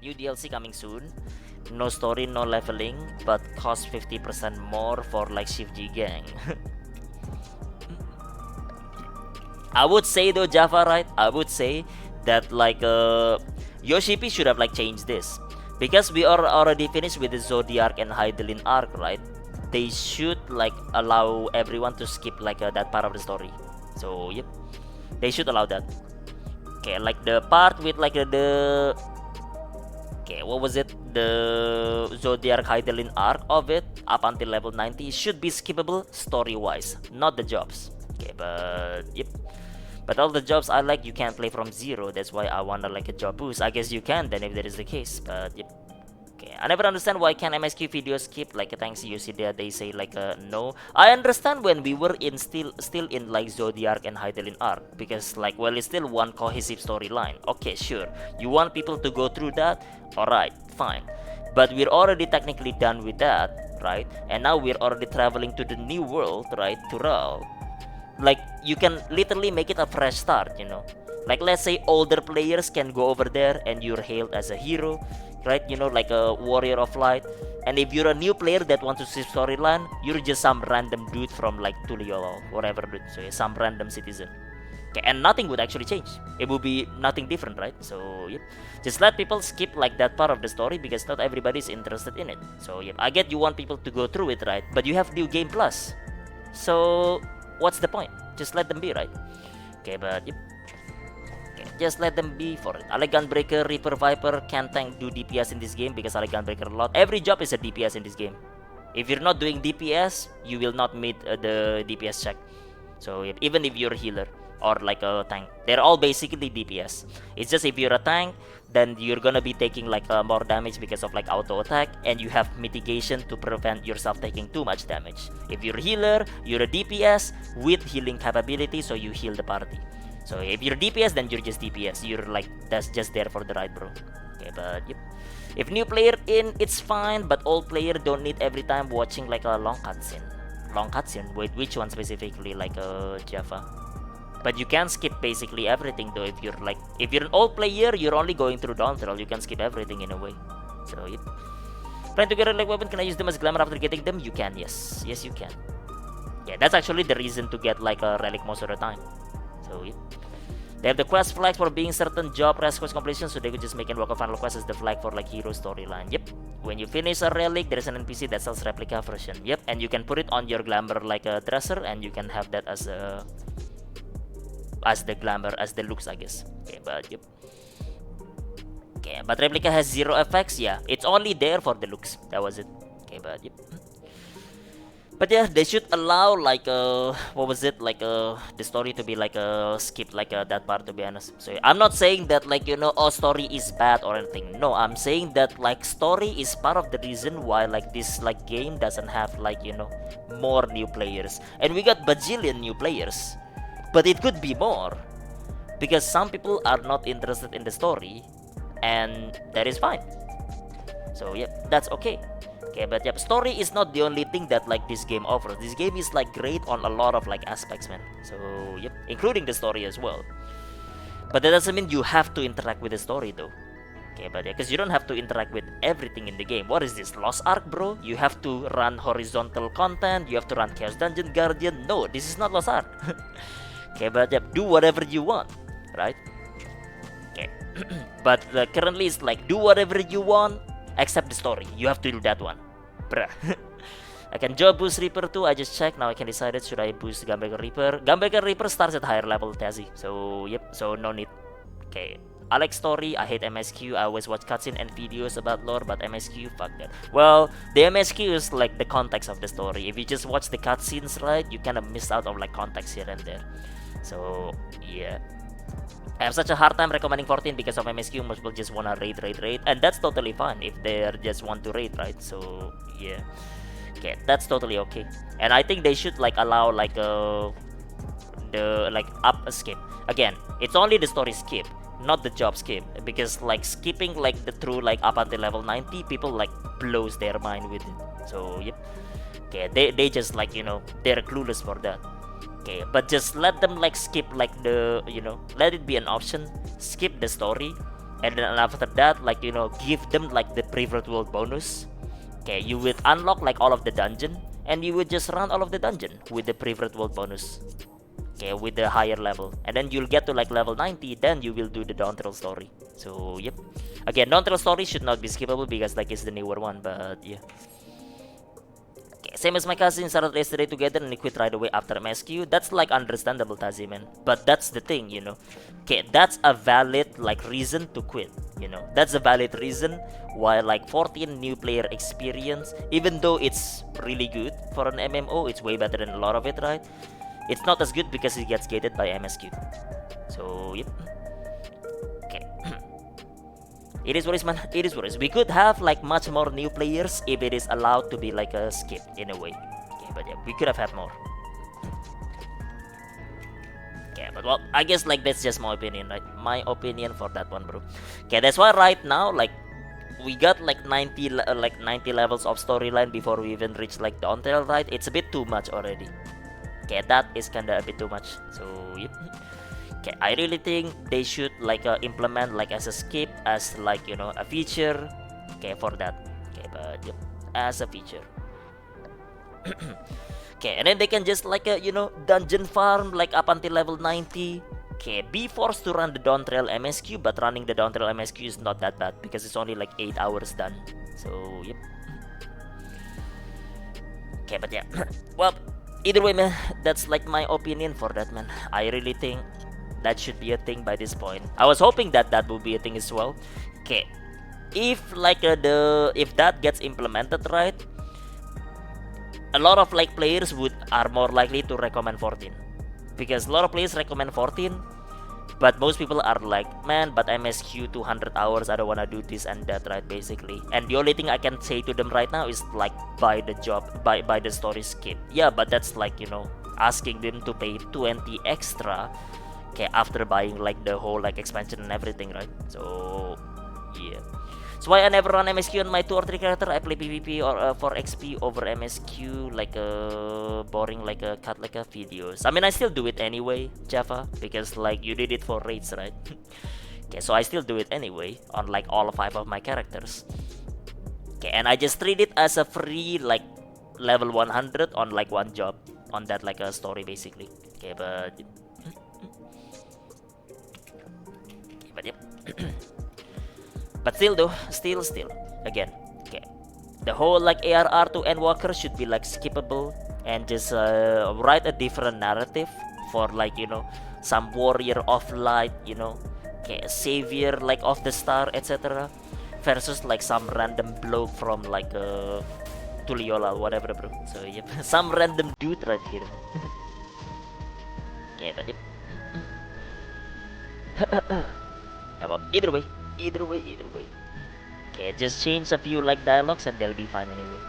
New DLC coming soon. No story, no leveling, but cost 50% more for like Shift G Gang. I would say though, Java, right? I would say that like Yoshipi should have like changed this, because we are already finished with the Zodiac and Hydelin arc, right? They should like allow everyone to skip like that part of the story. So yep, they should allow that. Okay, like the part with like the okay, what was it? The Zodiac Hydelin arc of it up until level 90 should be skippable story wise, not the jobs. Okay, but yep. But all the jobs I like, you can't play from zero. That's why I wanna like a job boost. I guess you can then if that is the case. But yep. Okay, I never understand why can MSQ videos skip like thanks to UCD they say like no. I understand when we were in still in like Zodiac and Hydelin arc, because like well it's still one cohesive storyline. Okay, sure. You want people to go through that? Alright, fine. But we're already technically done with that, right? And now we're already traveling to the new world, right? To Ral. Like you can literally make it a fresh start, you know. Like let's say older players can go over there and you're hailed as a hero, right? You know, like a warrior of light. And if you're a new player that wants to see storyline, you're just some random dude from like Tulio or whatever, dude. So yeah, some random citizen. Okay, and nothing would actually change. It would be nothing different, right? So yep, just let people skip like that part of the story because not everybody's interested in it. So yep, I get you want people to go through it, right? But you have New Game Plus, so what's the point? Just let them be, right? Okay, but yep. Okay, just let them be for it. I like Gunbreaker, Reaper, Viper, can tank do DPS in this game because I like Gunbreaker a lot. Every job is a DPS in this game. If you're not doing DPS, you will not meet the DPS check. So even if you're a healer or like a tank, they're all basically DPS. It's just if you're a tank, then you're gonna be taking like more damage because of like auto attack, and you have mitigation to prevent yourself taking too much damage. If you're a healer, you're a DPS with healing capability, so you heal the party. So if you're DPS, then you're just DPS. You're like that's just there for the ride, bro. Okay, but yep. If new player in, it's fine, but old player don't need every time watching like a long cutscene. Long cutscene. Wait, which one specifically? Like Java. But you can skip basically everything though. If you're an old player, you're only going through Dawntrail. You can skip everything in a way. So yep. Trying to get a like weapon, can I use them as glamour after getting them? You can, yes. Yes, you can. Yeah, that's actually the reason to get like a relic most of the time. So yep. They have the quest flag for being certain job quest completion, so they could just make Endwalker final quest as the flag for like hero storyline. Yep. When you finish a relic, there is an NPC that sells replica version. Yep. And you can put it on your glamour like a dresser, and you can have that as the glamour, as the looks, I guess. Okay, but yep. Okay, but replica has zero effects. Yeah, it's only there for the looks. That was it. Okay, but yep. But yeah, they should allow like what was it, like the story to be like skip like that part, to be honest. So I'm not saying that like oh story is bad or anything. No, I'm saying that like story is part of the reason why like this like game doesn't have like more new players, and we got bajillion new players, but it could be more because some people are not interested in the story, and that is fine. So yeah, that's okay. Okay, but yep, story is not the only thing that like this game offers. This game is like great on a lot of like aspects, man. So yep, including the story as well. But that doesn't mean you have to interact with the story though. Okay, but yeah, because you don't have to interact with everything in the game. What is this, Lost Ark, bro? You have to run horizontal content. You have to run Chaos Dungeon Guardian. No, this is not Lost Ark. Okay, but yep, do whatever you want, right? Okay, but currently it's like do whatever you want except the story. You have to do that one, bruh. I can job boost Reaper too. I just checked. Now I can decide should I boost Gunbreaker Reaper. Gunbreaker Reaper starts at higher level, Tazzy. So yep. So no need. Okay. I like story. I hate MSQ. I always watch cutscene and videos about lore, but MSQ, fuck that. Well, the MSQ is like the context of the story. If you just watch the cutscenes, right, you kind of miss out on like context here and there. So yeah. I have such a hard time recommending 14 because of MSQ. Most people just wanna raid, and that's totally fine if they just want to raid, right? So yeah, okay, that's totally okay. And I think they should like allow like the like up skip again. It's only the story skip, not the job skip, because like skipping like the through like up until level 90, people like blows their mind with it. So yep, okay, they just like they're clueless for that. Okay, but just let them like skip like the let it be an option, skip the story, and then after that, like, give them like the preferred world bonus. Okay, you would unlock like all of the dungeon, and you would just run all of the dungeon with the preferred world bonus. Okay, with the higher level, and then you'll get to like level 90, then you will do the Dawntrail story. So yep, again, Dawntrail story should not be skippable because like it's the newer one, but yeah. Okay, same as my cousin, started yesterday together and he quit right away after MSQ. That's like understandable, Tazi, man. But that's the thing, Okay, that's a valid like reason to quit. That's a valid reason why like 14 new player experience, even though it's really good for an MMO, it's way better than a lot of it, right? It's not as good because it gets gated by MSQ. So yep. Okay. It is what it is, man. It is what it is. We could have like much more new players if it is allowed to be like a skip in a way. Okay, but yeah, we could have had more. Okay, but well, I guess like that's just my opinion, right? My opinion for that one, bro. Okay, that's why right now like we got like 90 levels of storyline before we even reach like Dawntrail, right? It's a bit too much already. Okay, that is kinda a bit too much. So yep. Okay, I really think they should like implement like as a skip, as like a feature. Okay, for that. Okay, but yep, as a feature. Okay, and then they can just like dungeon farm like up until level 90. Okay, be forced to run the Dawntrail MSQ, but running the Dawntrail MSQ is not that bad because it's only like 8 hours done. So yep. Okay, but yeah, well, either way, man, that's like my opinion for that, man. I really think that should be a thing by this point. I was hoping that that would be a thing as well. Okay, if like if that gets implemented right, a lot of like players are more likely to recommend 14, because a lot of players recommend 14, but most people are like, man, but MSQ 200 hours, I don't wanna do this and that, right? Basically, and the only thing I can say to them right now is like buy the the story skip. Yeah, but that's like asking them to pay 20 extra. Okay, after buying like the whole like expansion and everything, right? So yeah, that's why I never run MSQ on my 2 or 3 character. I play PvP or for XP over MSQ, like boring like a cut like a videos. I mean, I still do it anyway, Java, because like you did it for raids, right? Okay, so I still do it anyway on like all 5 of my characters. Okay, and I just treat it as a free like level 100 on like one job on that like a story basically. Okay, but yep. But still though, still again, okay, the whole like ARR to Endwalker should be like skippable, and just write a different narrative for like some warrior of light, okay, savior like of the star, etc., versus like some random bloke from like Tuliola, whatever, bro. So yep, some random dude right here. Okay, but yep. About either way. Okay, just change a few like dialogues and they'll be fine anyway.